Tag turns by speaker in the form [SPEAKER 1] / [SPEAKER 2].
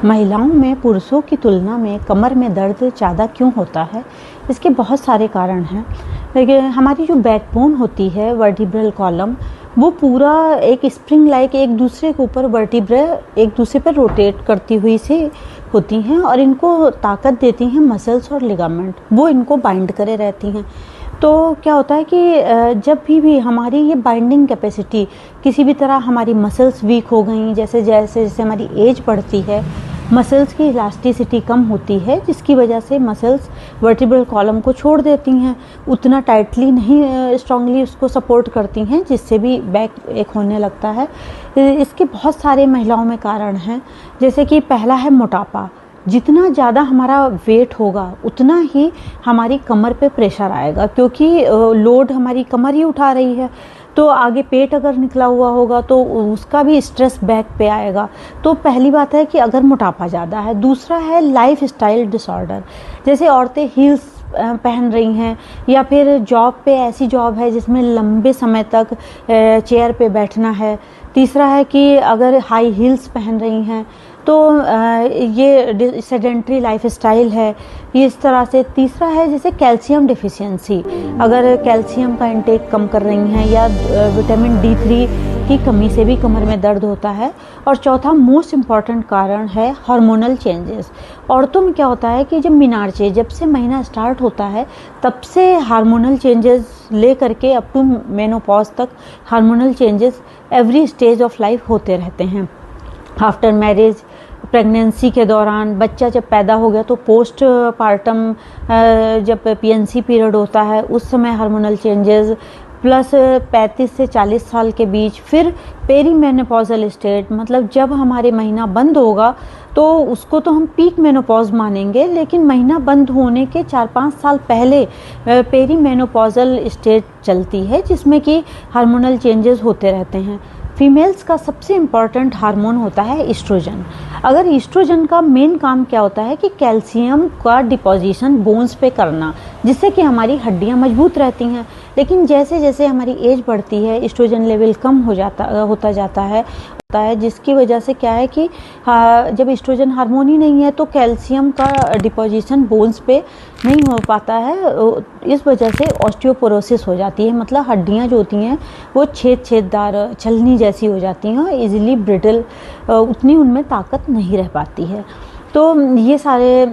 [SPEAKER 1] महिलाओं में पुरुषों की तुलना में कमर में दर्द ज़्यादा क्यों होता है? इसके बहुत सारे कारण हैं। लेकिन हमारी जो बैकबोन होती है, वर्टिब्रल कॉलम, वो पूरा एक स्प्रिंग लाइक एक दूसरे के ऊपर वर्टिब्रे एक दूसरे पर रोटेट करती हुई से होती हैं और इनको ताकत देती हैं मसल्स और लिगामेंट, वो इनको बाइंड करे रहती हैं। तो क्या होता है कि जब भी हमारी ये बाइंडिंग कैपेसिटी किसी भी तरह हमारी मसल्स वीक हो गई, जैसे जैसे जैसे हमारी एज बढ़ती है, मसल्स की इलास्टिसिटी कम होती है, जिसकी वजह से मसल्स वर्टिब्रल कॉलम को छोड़ देती हैं, उतना टाइटली नहीं स्ट्रांगली उसको सपोर्ट करती हैं, जिससे भी बैक एक होने लगता है। इसके बहुत सारे महिलाओं में कारण हैं, जैसे कि पहला है मोटापा। जितना ज़्यादा हमारा वेट होगा उतना ही हमारी कमर पे प्रेशर आएगा, क्योंकि लोड हमारी कमर ही उठा रही है। तो आगे पेट अगर निकला हुआ होगा तो उसका भी स्ट्रेस बैक पे आएगा। तो पहली बात है कि अगर मोटापा ज़्यादा है। दूसरा है लाइफ स्टाइल डिसऑर्डर, जैसे औरतें हील्स पहन रही हैं या फिर जॉब पे ऐसी जॉब है जिसमें लंबे समय तक चेयर पे बैठना है। तीसरा है कि अगर हाई हील्स पहन रही हैं तो ये सेडेंट्री लाइफ स्टाइल है, ये इस तरह से। तीसरा है जैसे कैल्शियम डिफिशियंसी, अगर कैल्शियम का इंटेक कम कर रही हैं, या विटामिन D3 की कमी से भी कमर में दर्द होता है। और चौथा मोस्ट इम्पॉर्टेंट कारण है हार्मोनल चेंजेस। औरतों में क्या होता है कि जब मीनार्चे, जब से महीना स्टार्ट होता है तब से हार्मोनल चेंजेस ले करके अप टू मेनोपॉज तक hormonal changes every stage of life होते रहते हैं। आफ्टर मैरिज, प्रेगनेंसी के दौरान, बच्चा जब पैदा हो गया तो पोस्ट पार्टम जब PNC पीरियड होता है उस समय हार्मोनल चेंजेस, प्लस 35 से 40 साल के बीच, फिर पेरीमेनोपॉजल स्टेट, मतलब जब हमारे महीना बंद होगा तो उसको तो हम पीक मेनोपॉज मानेंगे, लेकिन महीना बंद होने के 4-5 साल पहले पेरीमेनोपॉजल स्टेट चलती है, जिसमें कि हार्मोनल चेंजेस होते रहते हैं। फीमेल्स का सबसे इम्पॉर्टेंट हार्मोन होता है ईस्ट्रोजन। अगर ईस्ट्रोजन का मेन काम क्या होता है कि कैल्शियम का डिपोजिशन बोन्स पे करना, जिससे कि हमारी हड्डियां मजबूत रहती हैं। लेकिन जैसे जैसे हमारी एज बढ़ती है ईस्ट्रोजन लेवल कम होता जाता है, जिसकी वजह से क्या है कि जब ईस्ट्रोजन हार्मोन ही नहीं है तो कैल्शियम का डिपोजिशन बोन्स पे नहीं हो पाता है। इस वजह से ऑस्टियोपोरोसिस हो जाती है, मतलब हड्डियां जो होती हैं वो छेददार छलनी जैसी हो जाती हैं और इजीली ब्रिटल, उतनी उनमें ताकत नहीं रह पाती है। तो ये सारे